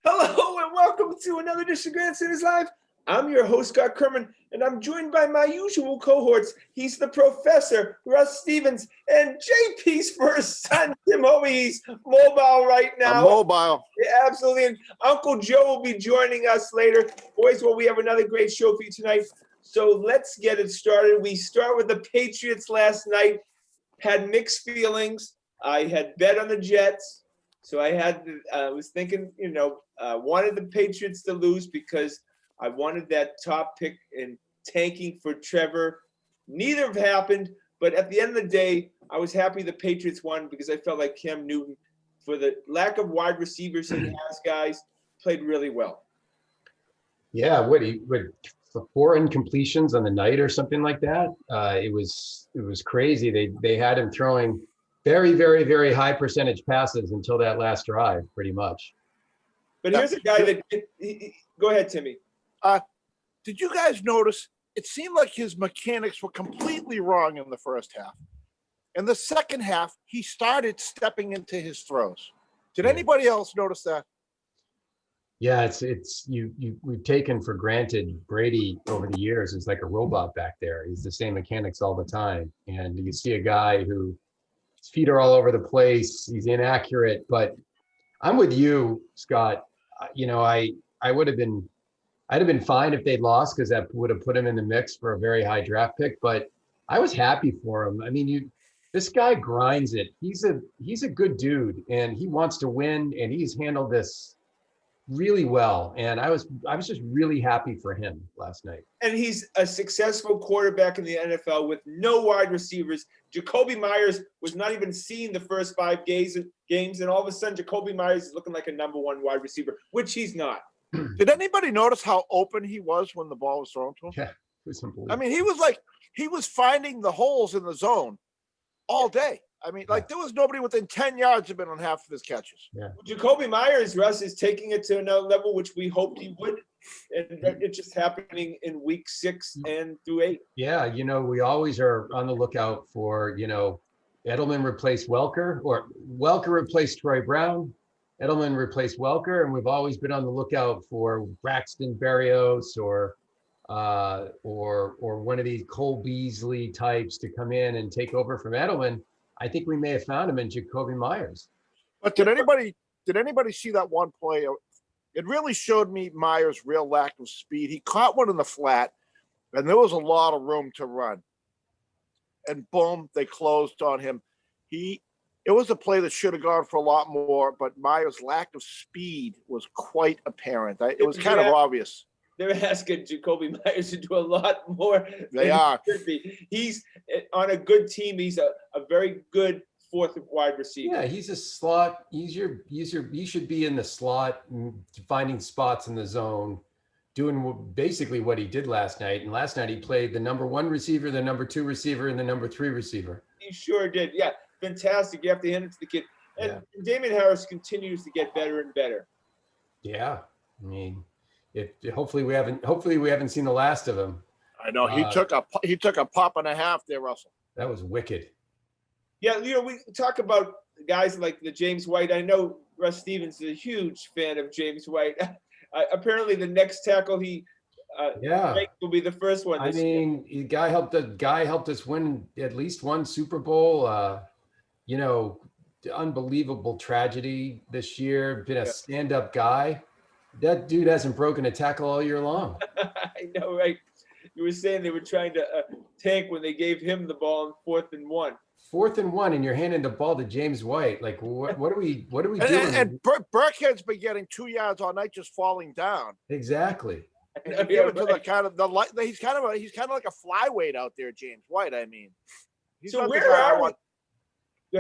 Hello and welcome to another edition of Grandstanders Live. I'm your host, Scott Kerman, and I'm joined by my usual cohorts. He's the professor, Russ Stevens, and JP's first son, Tim Hobie. He's mobile right now. I'm mobile. Yeah, absolutely. And Uncle Joe will be joining us later. Boys, well, we have another great show for you tonight. So let's get it started. We start with the Patriots last night. Had mixed feelings. I had bet on the Jets. So I was thinking, wanted the Patriots to lose because I wanted that top pick and tanking for Trevor. Neither have happened, but at the end of the day, I was happy the Patriots won because I felt like Cam Newton, for the lack of wide receivers he has, guys, played really well. Yeah, what 4 incompletions on the night or something like that. It was crazy. They had him throwing very, very, very high percentage passes until that last drive, pretty much. But here's a guy that go ahead, Timmy. Did you guys notice? It seemed like his mechanics were completely wrong in the first half. In the second half, he started stepping into his throws. Did anybody else notice that? Yeah, we've taken for granted Brady over the years is like a robot back there. He's the same mechanics all the time. And you see a guy who his feet are all over the place. He's inaccurate, but I'm with you, Scott. I'd have been fine if they'd lost because that would have put him in the mix for a very high draft pick. But I was happy for him. I mean, this guy grinds it. He's a good dude, and he wants to win, and he's handled this really well. And I was just really happy for him last night. And he's a successful quarterback in the NFL with no wide receivers. Jacoby Myers was not even seen the first 5 games, and all of a sudden Jacoby Myers is looking like a number 1 wide receiver, which he's not. Did anybody notice how open he was when the ball was thrown to him? Yeah, it was unbelievable. I mean, he was finding the holes in the zone all day. I mean, there was nobody within 10 yards of him on half of his catches. Yeah. Jacoby Myers, Russ, is taking it to another level, which we hoped he would. And it's just happening in week 6 and through 8. Yeah, we always are on the lookout for, Edelman replaced Welker, or Welker replaced Troy Brown. Edelman replaced Welker, and we've always been on the lookout for Braxton Berrios or one of these Cole Beasley types to come in and take over from Edelman. I think we may have found him in Jacoby Myers. But did anybody see that one play? It really showed me Myers' real lack of speed. He caught one in the flat, and there was a lot of room to run. And boom, they closed on him. It was a play that should have gone for a lot more, but Myers' lack of speed was quite apparent. It was kind of obvious. They're asking Jacoby Myers to do a lot more. They are. He should be. He's on a good team. He's a very good 4th wide receiver. Yeah, he's a slot. He should be in the slot, finding spots in the zone, doing basically what he did last night. And last night he played the number 1 receiver, the number 2 receiver, and the number 3 receiver. He sure did. Yeah, fantastic. You have to hand it to the kid. And Damian Harris continues to get better and better. Yeah, I mean, hopefully we haven't seen the last of him. I know he took a pop and a half there, Russell. That was wicked. Yeah, we talk about guys like the James White. I know Russ Stevens is a huge fan of James White. Apparently, the next tackle will be the first one. I mean, the guy helped us win at least 1 Super Bowl. Unbelievable tragedy this year. Been a stand-up guy. That dude hasn't broken a tackle all year long. I know, right? You were saying they were trying to tank when they gave him the ball in 4th and 1. 4th and 1, and you're handing the ball to James White. Like, what are we doing? And Burkhead's been getting 2 yards all night, just falling down. Exactly. And you give it to he's kind of like a flyweight out there, James White. I mean, he's not where are we?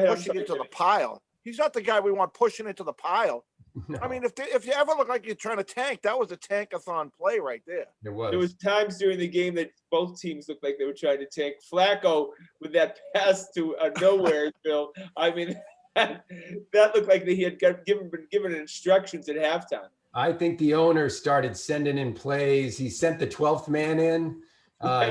Pushing into the pile. He's not the guy we want pushing into the pile. No. I mean, if you ever look like you're trying to tank, that was a tankathon play right there. There was. There was times during the game that both teams looked like they were trying to tank. Flacco with that pass to nowhere, Bill. I mean, that looked like he had been given instructions at halftime. I think the owner started sending in plays. He sent the 12th man in.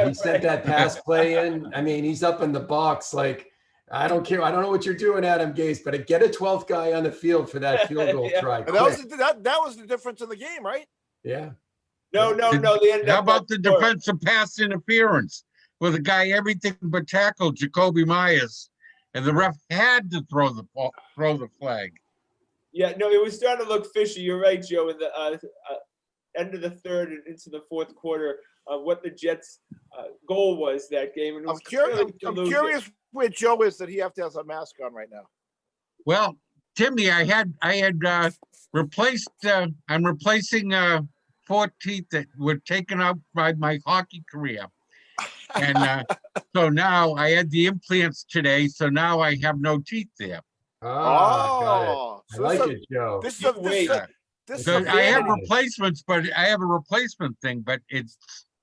He sent that pass play in. I mean, he's up in the box like I don't care. I don't know what you're doing, Adam Gase, but get a 12th guy on the field for that field goal Yeah. try. And that was quick. that was the difference in the game, right? Yeah. No, they ended How up about the that score. defensive pass interference with a guy everything but tackled Jacoby Myers, and the ref had to throw the flag. Yeah, no, it was starting to look fishy. You're right, Joe. In the end of the third and into the fourth quarter, what the Jets' goal was that game. And it was I'm curious where Joe is that he have to have a mask on right now. Well, Timmy, I had replaced. I'm replacing 4 teeth that were taken out by my hockey career, and so now I had the implants today. So now I have no teeth there. Ah, got it. Oh, I so like it, Joe. This is You wait. this So is a I have vanity. replacements, but I have a replacement thing, but it's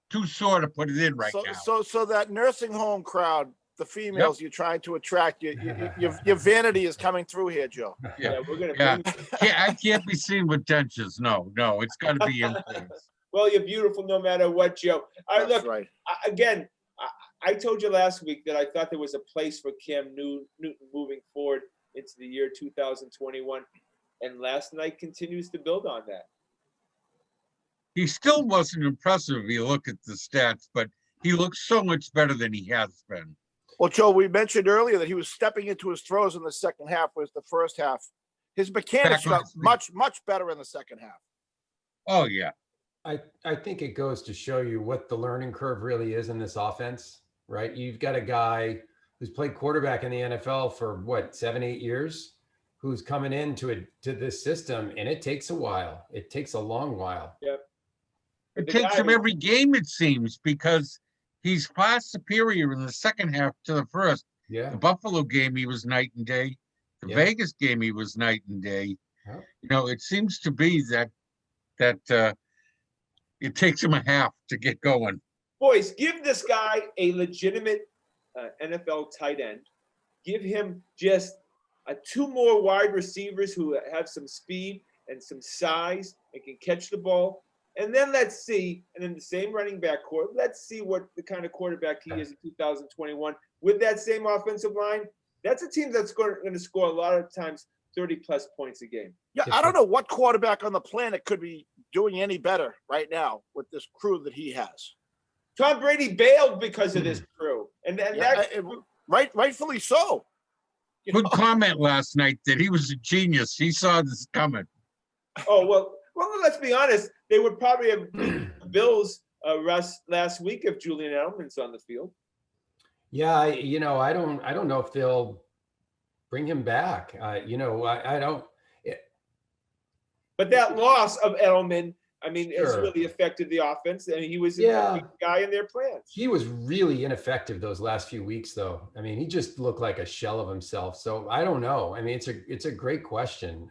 too sore to put it in right so, now. so that nursing home crowd, the females you're trying to attract, your vanity is coming through here, Joe. Yeah, we're gonna Yeah. bring. I can't be seen with dentures. No, it's got to be implants. Well, you're beautiful no matter what, Joe. All right, That's look, right. again, I told you last week that I thought there was a place for Cam Newton moving forward into the year 2021, and last night continues to build on that. He still wasn't impressive if you look at the stats, but he looks so much better than he has been. Well, Joe, we mentioned earlier that he was stepping into his throws in the second half, whereas the first half, his mechanics Back on got his feet. much better in the second half. Oh yeah, I think it goes to show you what the learning curve really is in this offense, right? You've got a guy who's played quarterback in the NFL for what, 7-8 years, who's coming into this system, and it takes a while. It takes a long while. Yep. it The takes guy him who- every game it seems because he's far superior in the second half to the first. Yeah. The Buffalo game he was night and day. The Yeah. Vegas game he was night and day. Yeah. You know, it seems to be that it takes him a half to get going. Boys, give this guy a legitimate NFL tight end. Give him just 2 more wide receivers who have some speed and some size and can catch the ball. And then let's see, and then the same running back core, let's see what the kind of quarterback he is in 2021 with that same offensive line. That's a team that's going to score a lot of times 30-plus points a game. Yeah, I don't know what quarterback on the planet could be doing any better right now with this crew that he has. Tom Brady bailed because of this crew. And Rightfully so. You Good know? comment last night that he was a genius. He saw this coming. Oh, well, let's be honest. They would probably have beaten the Bills last week if Julian Edelman's on the field. Yeah, I don't know if they'll bring him back. I don't. But that loss of Edelman, I mean, has Sure. really affected the offense. And he was Yeah. a big guy in their plans. He was really ineffective those last few weeks, though. I mean, he just looked like a shell of himself. So I don't know. I mean, it's a great question.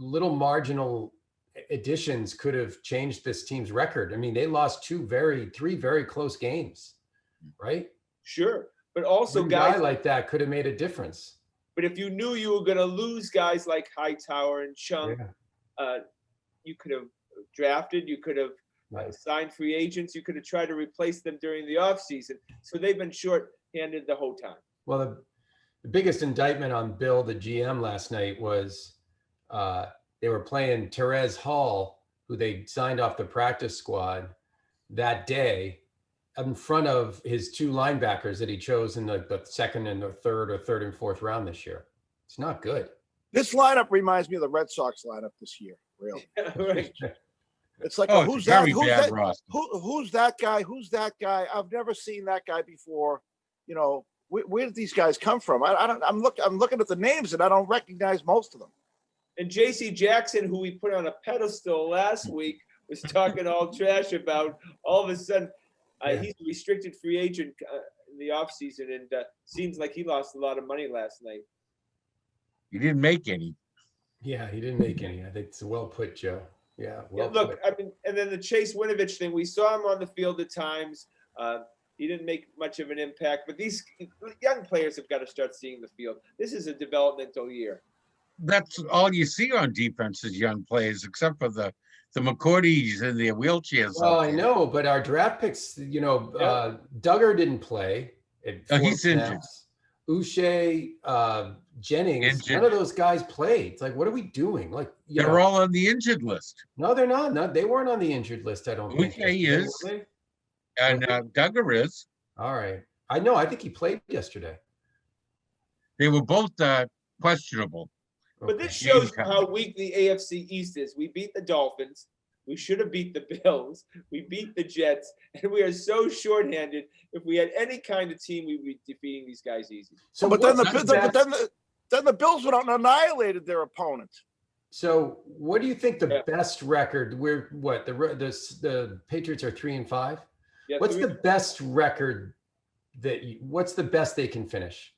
Little marginal additions could have changed this team's record. I mean, they lost 3 very close games, right? Sure. But also, One guys guy like that could have made a difference. But if you knew you were going to lose guys like Hightower and Chung, Yeah. you could have drafted, you could have Right. signed free agents, you could have tried to replace them during the offseason. So they've been short-handed the whole time. Well, the biggest indictment on Bill, the GM, last night was they were playing Therese Hall, who they signed off the practice squad that day, in front of his 2 linebackers that he chose in the second and the third and fourth round this year. It's not good. This lineup reminds me of the Red Sox lineup this year. Really, Right. it's like, Oh, who's it's a very that? Who's bad that? roster. Who's that guy? Who's that guy? I've never seen that guy before. Where did these guys come from? I'm looking at the names and I don't recognize most of them. And J.C. Jackson, who we put on a pedestal last week, was talking all trash about. All of a sudden, he's a restricted free agent in the offseason, and seems like he lost a lot of money last night. He didn't make any. Yeah, he didn't make any. I think it's well put, Joe. Yeah, well Look, put. I mean, and then the Chase Winovich thing, we saw him on the field at times. He didn't make much of an impact, but these young players have got to start seeing the field. This is a developmental year. That's all you see on defense is young players, except for the McCourties and their wheelchairs. Well, out I there. know, but our draft picks, Duggar didn't play. He's injured. Uche, Jennings, Injured. none of those guys played. It's like, what are we doing? Like, They're all on the injured list. No, they're not. No, they weren't on the injured list, I don't think. Uche yesterday, is. were they? And Duggar is. All right. I know. I think he played yesterday. They were both questionable. But Okay. this shows you how weak the AFC East is. We beat the Dolphins. We should have beat the Bills. We beat the Jets. And we are so shorthanded. If we had any kind of team, we'd be defeating these guys easy. So, but then the Bills went out and annihilated their opponent. So, what do you think the best record? We're what the Patriots are 3-5. Yeah, What's the best record what's the best they can finish?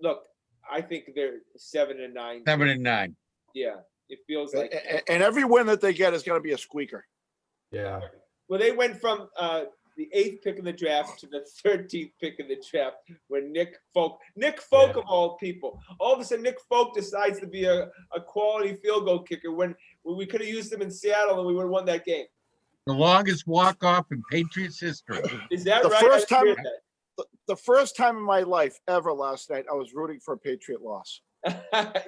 Look, I think they're 7-9. 7-9. Yeah, it feels like. And every win that they get is going to be a squeaker. Yeah. Well, they went from the 8th pick in the draft to the 13th pick in the draft when Nick Folk of all people, all of a sudden Nick Folk decides to be a quality field goal kicker when we could have used him in Seattle and we would have won that game. The longest walk-off in Patriots history. Is that The right? first time, the first time in my life ever last night, I was rooting for a Patriot loss.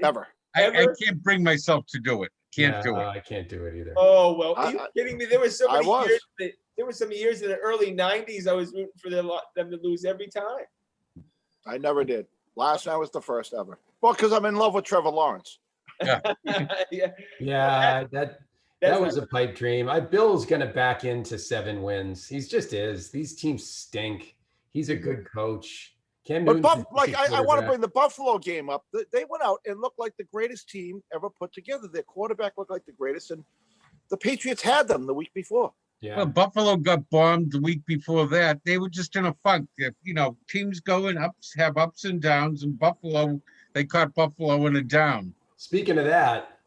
Ever. I can't bring myself to do it. Can't do it. I can't do it either. Oh, well, are you kidding me? There were so many was. years. There were some years in the early 90s I was rooting for them to lose every time. I never did. Last night was the first ever. Well, because I'm in love with Trevor Lawrence. Yeah. Yeah, that was a pipe dream. Bill's going to back into 7 wins. He's just is. These teams stink. He's a good coach. Cam But Newton's I want to bring the Buffalo game up. They went out and looked like the greatest team ever put together. Their quarterback looked like the greatest, and the Patriots had them the week before. Yeah. Well, Buffalo got bombed the week before that. They were just in a funk. Teams have ups and downs, and they caught Buffalo in a down. Speaking of that,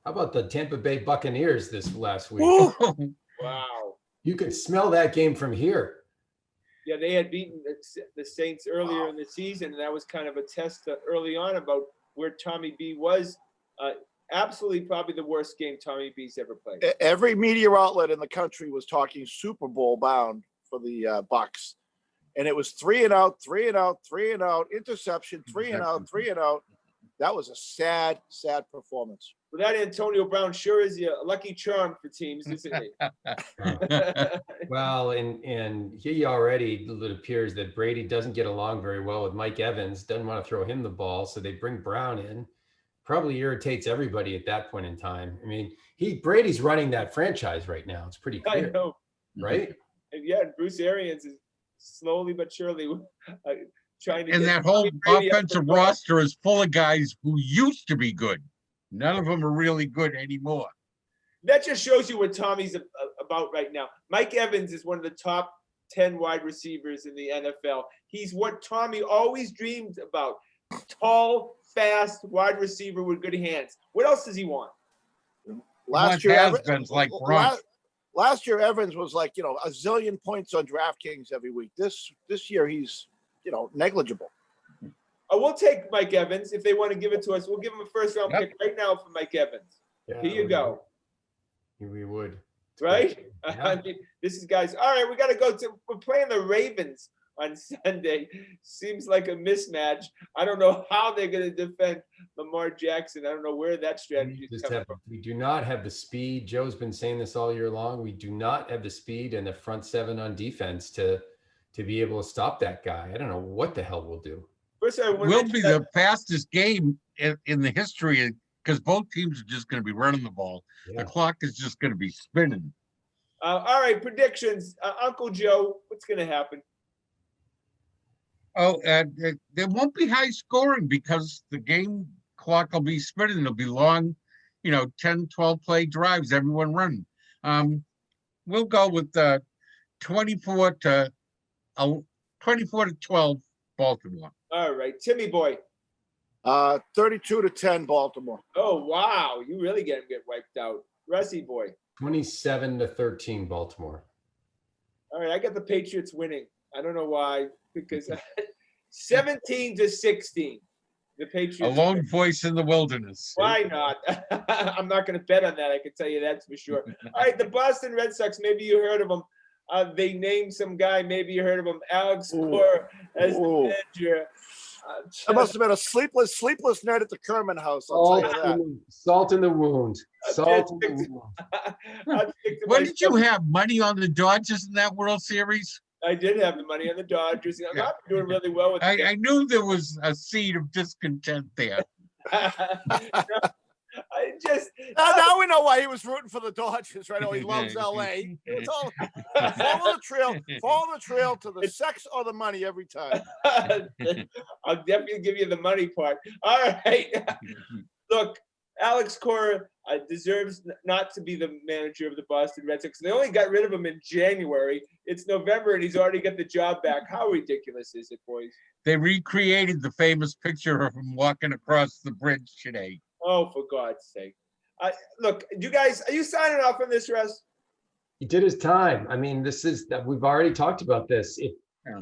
how about the Tampa Bay Buccaneers this last week? Wow. You could smell that game from here. Yeah, they had beaten the Saints earlier in the season, and that was kind of a test early on about where Tommy B was. Absolutely probably the worst game Tommy B's ever played. Every media outlet in the country was talking Super Bowl bound for the Bucs. And it was 3 and out, 3 and out, 3 and out, interception, 3 and out, 3 and out. That was a sad, sad performance. Well, that Antonio Brown sure is a lucky charm for teams, isn't he? Well, and he already, it appears that Brady doesn't get along very well with Mike Evans, doesn't want to throw him the ball, so they bring Brown in. Probably irritates everybody at that point in time. I mean, Brady's running that franchise right now. It's pretty clear. I know. Right? And Bruce Arians is slowly but surely trying to And that whole offensive roster is full of guys who used to be good. None of them are really good anymore. That just shows you what Tommy's about right now. Mike Evans is one of the top 10 wide receivers in the NFL. He's what Tommy always dreamed about. Tall, fast wide receiver with good hands. What else does he want? Last year, Evans was like, a zillion points on DraftKings every week. This year, he's, negligible. We'll take Mike Evans if they want to give it to us. We'll give him a first-round pick right now for Mike Evans. Yeah, Here you go. We would. Right? Yeah. I mean, this is guys. All right, we got to go to. We're playing the Ravens on Sunday. Seems like a mismatch. I don't know how they're going to defend Lamar Jackson. I don't know where that strategy is coming from. We do not have the speed. Joe's been saying this all year long. We do not have the speed and the front 7 on defense to be able to stop that guy. I don't know what the hell we'll do. First, Will be the fastest game in the history because both teams are just going to be running the ball. Yeah. The clock is just going to be spinning. all right, predictions. Uncle Joe, what's going to happen? Oh, there won't be high scoring because the game clock will be spinning. It'll be long, 10, 12 play drives, everyone running. We'll go with 24 to 12 Baltimore. All right, Timmy boy. 32-10 Baltimore. Oh, wow. You really get wiped out. Rusty boy. 27-13 Baltimore. All right, I got the Patriots winning. I don't know why, because 17-16. The Patriots. A lone voice in the wilderness. Why not? I'm not going to bet on that. I can tell you that's for sure. All right, the Boston Red Sox. Maybe you heard of them. They named some guy, maybe you heard of him, Alex Ooh. Cora as the Ooh. manager. That must have been a sleepless night at the Kerman house. I'll tell you that. Salt in the wound. Salt in the I'd wound. think to What did you myself, have? Money on the Dodgers in that World Series? I did have the money on the Dodgers. I'm not doing really well with I knew there was a seed of discontent there. I just Now we know why he was rooting for the Dodgers, right? Oh, he loves LA. It's all follow the trail to the sex or the money every time. I'll definitely give you the money part. All right. Look, Alex Cora deserves not to be the manager of the Boston Red Sox. They only got rid of him in January. It's November and he's already got the job back. How ridiculous is it, boys? They recreated the famous picture of him walking across the bridge today. Oh, for God's sake. Look, you guys, are you signing off on this, Russ? He did his time. I mean, this is that we've already talked about this.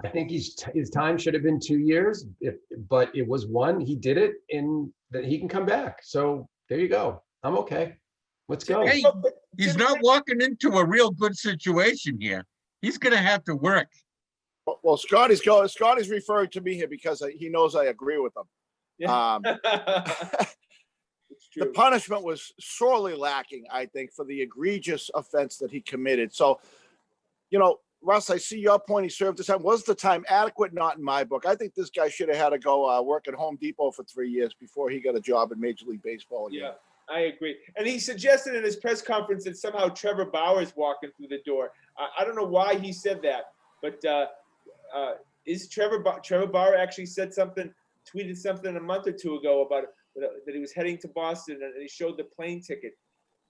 I think his time should have been 2 years, but it was one. He did it, and that he can come back. So there you go. I'm okay. Let's go. Hey, he's not walking into a real good situation here. He's going to have to work. Well, Scotty's referring to me here because he knows I agree with him. Yeah. It's The true. punishment was sorely lacking, I think, for the egregious offense that he committed. So, Russ, I see your point. He served his time. Was the time adequate? Not in my book. I think this guy should have had to go work at Home Depot for 3 years before he got a job in Major League Baseball again. Yeah, I agree. And he suggested in his press conference that somehow Trevor Bauer's walking through the door. I don't know why he said that, but is Trevor Bauer actually said something, tweeted something a month or two ago about that he was heading to Boston and he showed the plane ticket.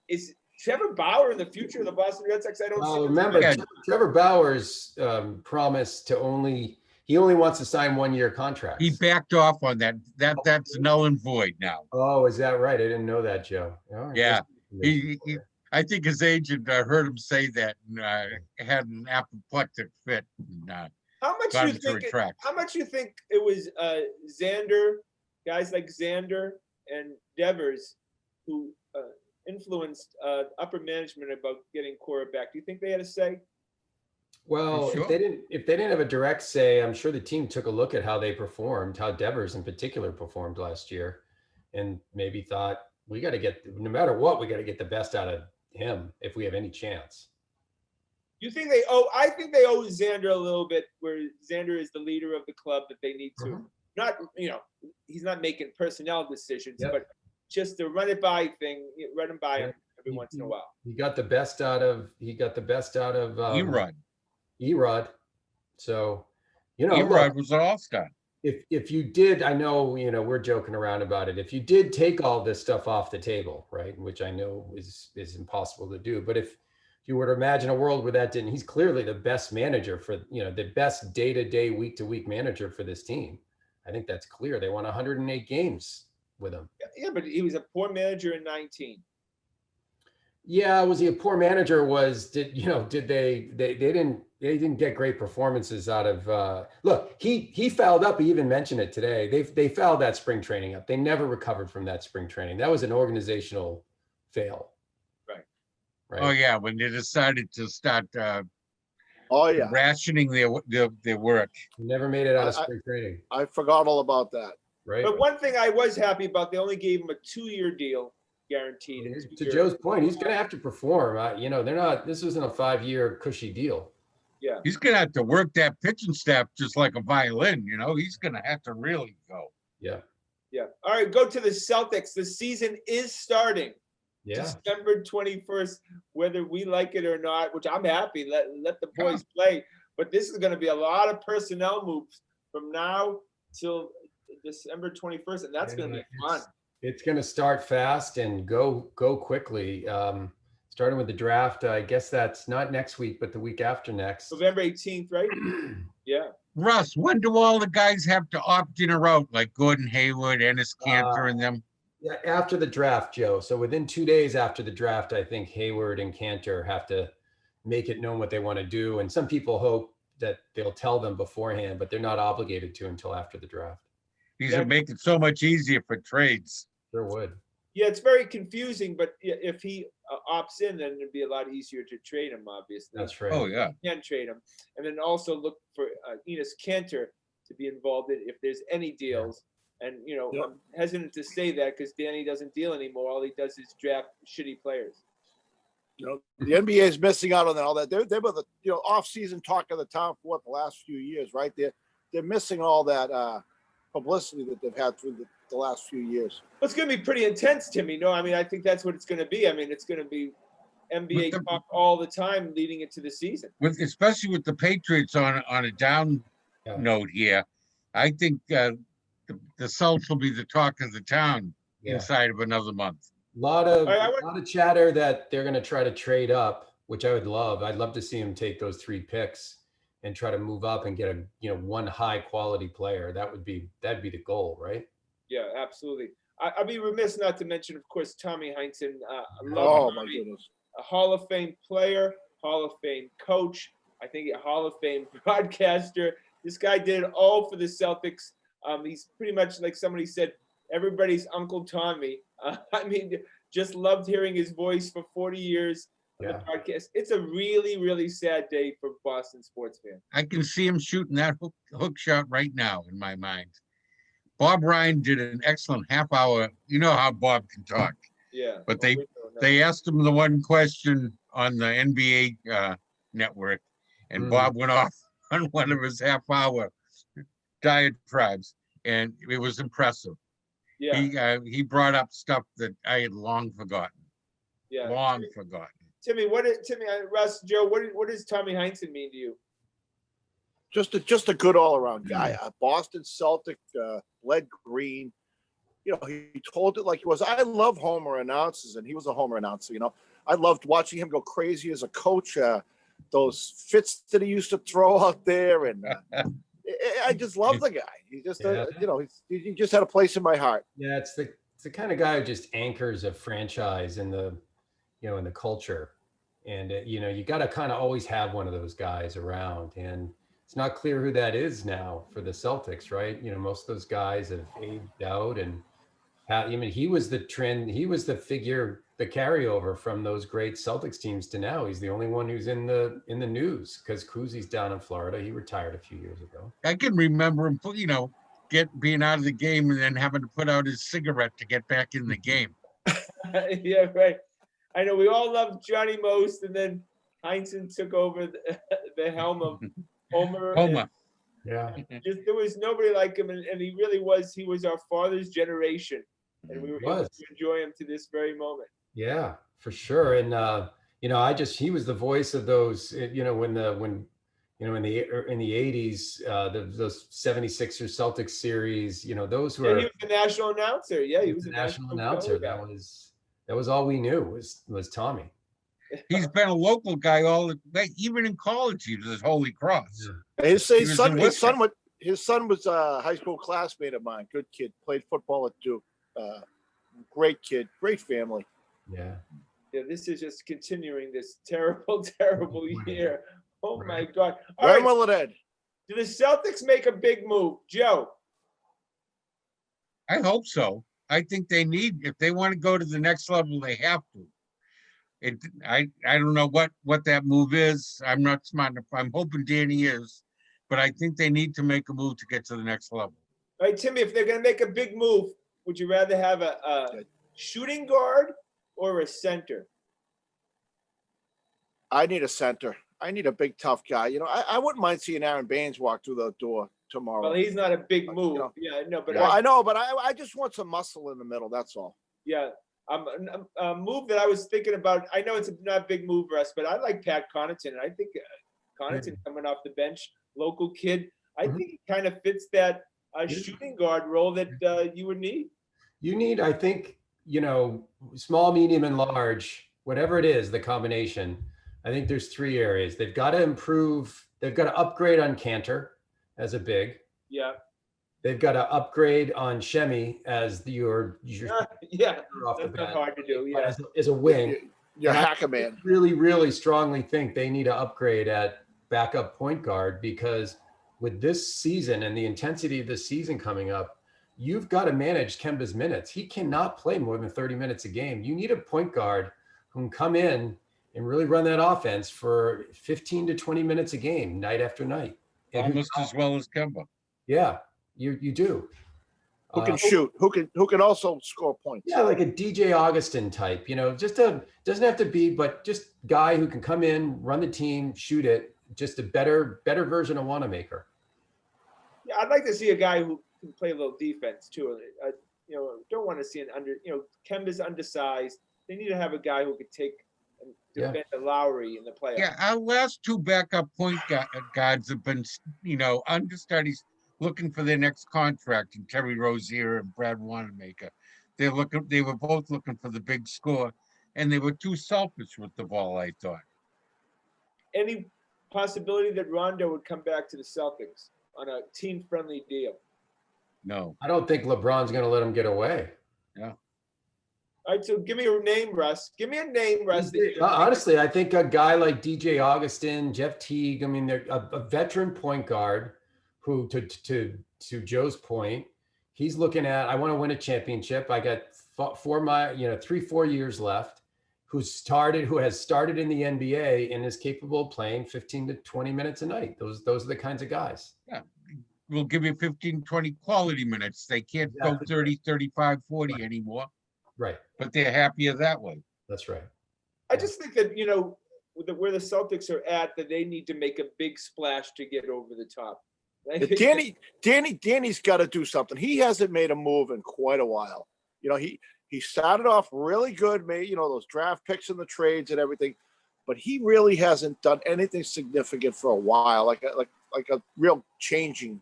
Is Trevor Bauer in the future of the Boston Red Sox? I don't see. Remember, Yeah. Trevor Bauer's promise to only wants to sign 1-year contracts. He backed off on that. That's null and void now. Oh, is that right? I didn't know that, Joe. All right. Yeah. I think his agent heard him say that and had an apoplectic fit. And, How much got you him to think? retract. How much you think it was Xander, guys like Xander and Devers, who influenced upper management about getting Cora back? Do you think they had a say? Well, Sure. if they didn't have a direct say, I'm sure the team took a look at how they performed, how Devers in particular performed last year, and maybe thought we got to get, no matter what, we got to get the best out of him if we have any chance. You think they owe? I think they owe Xander a little bit, where Xander is the leader of the club that they need to. Mhm. Not, he's not making personnel decisions, Yep. but just the run it by thing, run him by him every He- once in a while. He got the best out of Erod. Erod. So, Erod look, was an all-star. if you did, I know, we're joking around about it. If you did take all this stuff off the table, right, which I know is impossible to do, but if you were to imagine a world where that didn't, he's clearly the best manager for, the best day-to-day, week-to-week manager for this team. I think that's clear. They won 108 games with him. Yeah, but he was a poor manager in 19. Yeah, was he a poor manager? Did they didn't get great performances out of look, he fouled up. He even mentioned it today. They fouled that spring training up. They never recovered from that spring training. That was an organizational fail. Right. Oh yeah, when they decided to start Oh yeah, rationing their work. Never made it out of spring training. I forgot all about that. Right. But one thing I was happy about, they only gave him a 2-year deal, guaranteed. To Joe's point, he's going to have to perform. They're not. This isn't a 5-year cushy deal. Yeah. He's gonna have to work that pitching staff just like a violin. He's gonna have to really go. Yeah. Yeah. All right, go to the Celtics. The season is starting. Yeah. December 21st, whether we like it or not, which I'm happy. Let the boys play. But this is going to be a lot of personnel moves from now till December 21st, and that's going to be fun. It's going to start fast and go quickly. Starting with the draft, I guess that's not next week, but the week after next. November 18th, right? Yeah. Russ, when do all the guys have to opt in or out, like Gordon Hayward, Ennis Cantor, and them? Yeah, after the draft, Joe. So within 2 days after the draft, I think Hayward and Cantor have to make it known what they want to do. And some people hope that they'll tell them beforehand, but they're not obligated to until after the draft. These would make it so much easier for trades. Sure would. Yeah, it's very confusing, but if he opts in, then it'd be a lot easier to trade him, obviously. That's right. Oh, yeah. You can trade him. And then also look for Enos Kanter to be involved in if there's any deals. And, Yep. I'm hesitant to say that because Danny doesn't deal anymore. All he does is draft shitty players. The NBA is missing out on all that. They were the off-season talk of the town for the last few years, right? They're missing all that publicity that they've had through the last few years. Well, it's going to be pretty intense, Timmy. No, I mean, I think that's what it's going to be. I mean, it's going to be NBA talk all the time leading into the season. Especially with the Patriots on a down note here, I think the Celtics will be the talk of the town inside of another month. A lot of chatter that they're going to try to trade up, which I would love. I'd love to see them take those 3 picks and try to move up and get one high quality player. That'd be the goal, right? Yeah, absolutely. I'd be remiss not to mention, of course, Tommy Heinsohn. My goodness. A Hall of Fame player, Hall of Fame coach, I think a Hall of Fame broadcaster. This guy did it all for the Celtics. He's pretty much, like somebody said, everybody's Uncle Tommy. I mean, just loved hearing his voice for 40 years on the broadcast. It's a really, really sad day for Boston sports fans. I can see him shooting that hook shot right now in my mind. Bob Ryan did an excellent half hour. You know how Bob can talk. Yeah. But they asked him the one question on the NBA network, and Bob went off on one of his half hour diatribes, and it was impressive. Yeah. He brought up stuff that I had long forgotten. Yeah. Long forgotten. Timmy, Russ, Joe, what does Tommy Heinsohn mean to you? Just a good all around guy. A Boston Celtic, bled green. He told it like he was. I love Homer announcers, and he was a Homer announcer. I loved watching him go crazy as a coach. Those fits that he used to throw out there, and I just love the guy. He just, he just had a place in my heart. Yeah, it's the kind of guy who just anchors a franchise in the culture, and you got to kind of always have one of those guys around, and it's not clear who that is now for the Celtics, right? Most of those guys have aged out, and he was the trend. He was the figure, the carryover from those great Celtics teams to now. He's the only one who's in the news because Kuzi's down in Florida. He retired a few years ago. I can remember him, being out of the game and then having to put out his cigarette to get back in the game. Yeah, right. I know we all loved Johnny most, and then Heinsohn took over the helm of Homer. Yeah. There was nobody like him, and he really was. He was our father's generation, and we were able to enjoy him to this very moment. Yeah, for sure. And he was the voice of those. In the 80s, those 76ers Celtics series. Those were. And he was the national announcer. Yeah, he was the national announcer. That was all we knew was Tommy. He's been a local guy even in college. He was at Holy Cross. Yeah. His son was a high school classmate of mine. Good kid, played football at Duke. Great kid, great family. Yeah. Yeah, this is just continuing this terrible, terrible year. Oh my God! When will it end? Do the Celtics make a big move, Joe? I hope so. I think if they want to go to the next level, they have to. I don't know what that move is. I'm not smart enough. I'm hoping Danny is, but I think they need to make a move to get to the next level. All right, Timmy, if they're going to make a big move, would you rather have a shooting guard or a center? I need a center. I need a big, tough guy. I wouldn't mind seeing Aaron Baines walk through the door tomorrow. Well, he's not a big move. Yeah, no, but I know, but I just want some muscle in the middle. That's all. Yeah. A move that I was thinking about, I know it's not a big move for us, but I like Pat Connaughton. And I think Connaughton coming off the bench, local kid, I think he kind of fits that shooting guard role that you would need. You need, I think, small, medium, and large, whatever it is, the combination. I think there's 3 areas. They've got to improve. They've got to upgrade on Cantor as a big. Yeah. They've got to upgrade on Shemi as your off that's not hard to do. Yeah, as a wing. You're hacker man. Really, really strongly think they need to upgrade at backup point guard because with this season and the intensity of this season coming up, you've got to manage Kemba's minutes. He cannot play more than 30 minutes a game. You need a point guard who can come in and really run that offense for 15 to 20 minutes a game, night after night. And Almost as well as Kemba. yeah, you do. Who can shoot? Who can also score points? Yeah, like a DJ Augustin type, just doesn't have to be, but just guy who can come in, run the team, shoot it, just a better version of Wanamaker. Yeah, I'd like to see a guy who can play a little defense too. Don't want to see Kemba's undersized. They need to have a guy who could take and defend the Lowry in the playoffs. Yeah, our last two backup point guards have been, understudies looking for their next contract, and Terry Rozier and Brad Wanamaker. They were both looking for the big score, and they were too selfish with the ball, I thought. Any possibility that Rondo would come back to the Celtics on a team-friendly deal? No. I don't think LeBron's going to let him get away. Yeah. All right, so give me a name, Russ. Give me a name, Russ. Honestly, I think a guy like DJ Augustin, Jeff Teague, they're a veteran point guard who, to Joe's point, he's looking at, I want to win a championship. I got 4 years left, who has started in the NBA and is capable of playing 15 to 20 minutes a night. Those are the kinds of guys. Yeah. We'll give you 15, 20 quality minutes. They can't go 30, 35, 40 anymore. Right. But they're happier that way. That's right. I just think that, where the Celtics are at, that they need to make a big splash to get over the top. Danny's got to do something. He hasn't made a move in quite a while. He started off really good, made those draft picks and the trades and everything, but he really hasn't done anything significant for a while, like a real changing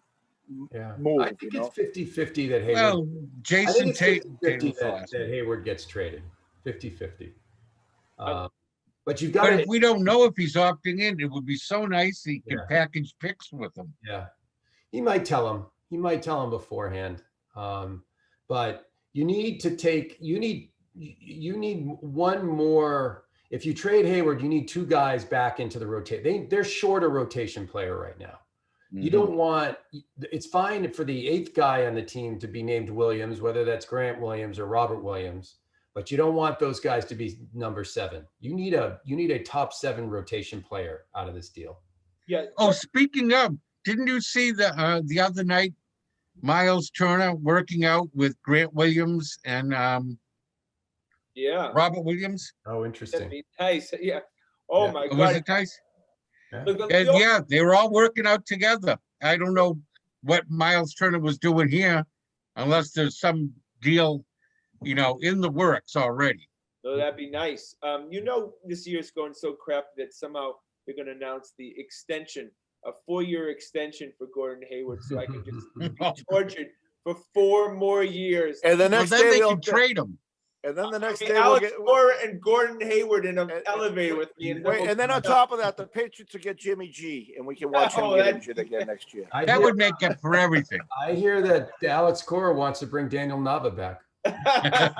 move. I think it's 50-50 that Hayward. Well, Jason Tatum that Hayward gets traded. 50-50. But you've got. But if we don't know if he's opting in, it would be so nice he could package picks with him. Yeah, he might tell him. He might tell him beforehand. But you need to take. You need one more. If you trade Hayward, you need two guys back into the rotation. They're short a rotation player right now. Mm-hmm. You don't want. It's fine for the eighth guy on the team to be named Williams, whether that's Grant Williams or Robert Williams. But you don't want those guys to be number 7. You need a top 7 rotation player out of this deal. Yeah. Oh, speaking of, didn't you see the other night, Miles Turner working out with Grant Williams and Robert Williams? Oh, interesting. That'd be nice. Yeah. Oh my God. Was it nice? Yeah. They were all working out together. I don't know what Miles Turner was doing here, unless there's some deal in the works already. So that'd be nice. This year's going so crappy that somehow they're going to announce the extension, a 4-year extension for Gordon Hayward, so I can just be tortured for 4 more years. And the next day they can trade him. And then the next day Alex Cora and Gordon Hayward in an elevator with me. And then on top of that, the Patriots will get Jimmy G, and we can watch him get injured again next year. That would make up for everything. I hear that Alex Cora wants to bring Daniel Nava back. I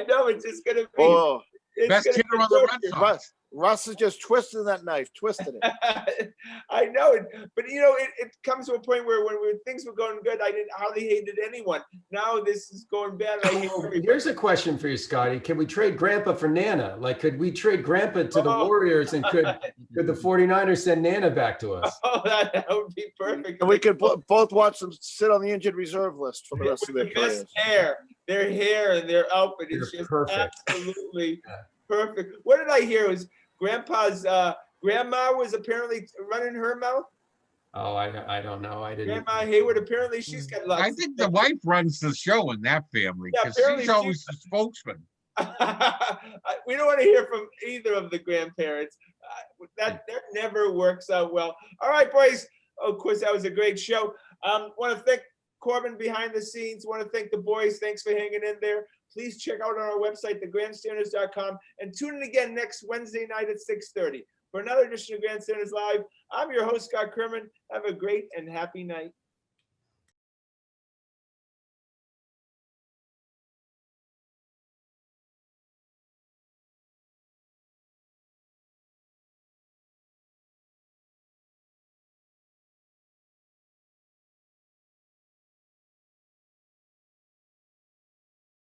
know, it's just gonna be best hitter on the Red Sox. Russ is just twisting that knife, twisting it. I know it, but it comes to a point where when things were going good, I hardly hated anyone. Now this is going bad. I hate everybody. Here's a question for you, Scotty. Can we trade Grandpa for Nana? Like, could we trade Grandpa to the Warriors, and could the 49ers send Nana back to us? Oh, that would be perfect. And we could both watch them sit on the injured reserve list for the rest of their careers. Their hair and their outfit is just perfect. Absolutely perfect. What did I hear? Was Grandpa's grandma was apparently running her mouth? Oh, I don't know. I didn't. Grandma Hayward, apparently she's got lots. I think the wife runs the show in that family because she's always the spokesman. We don't want to hear from either of the grandparents. That never works out well. All right, boys. Of course, that was a great show. Want to thank Corbin behind the scenes. Want to thank the boys. Thanks for hanging in there. Please check out on our website, thegrandstanders.com, and tune in again next Wednesday night at 6:30 for another edition of Grandstanders Live. I'm your host, Scott Kerman. Have a great and happy night.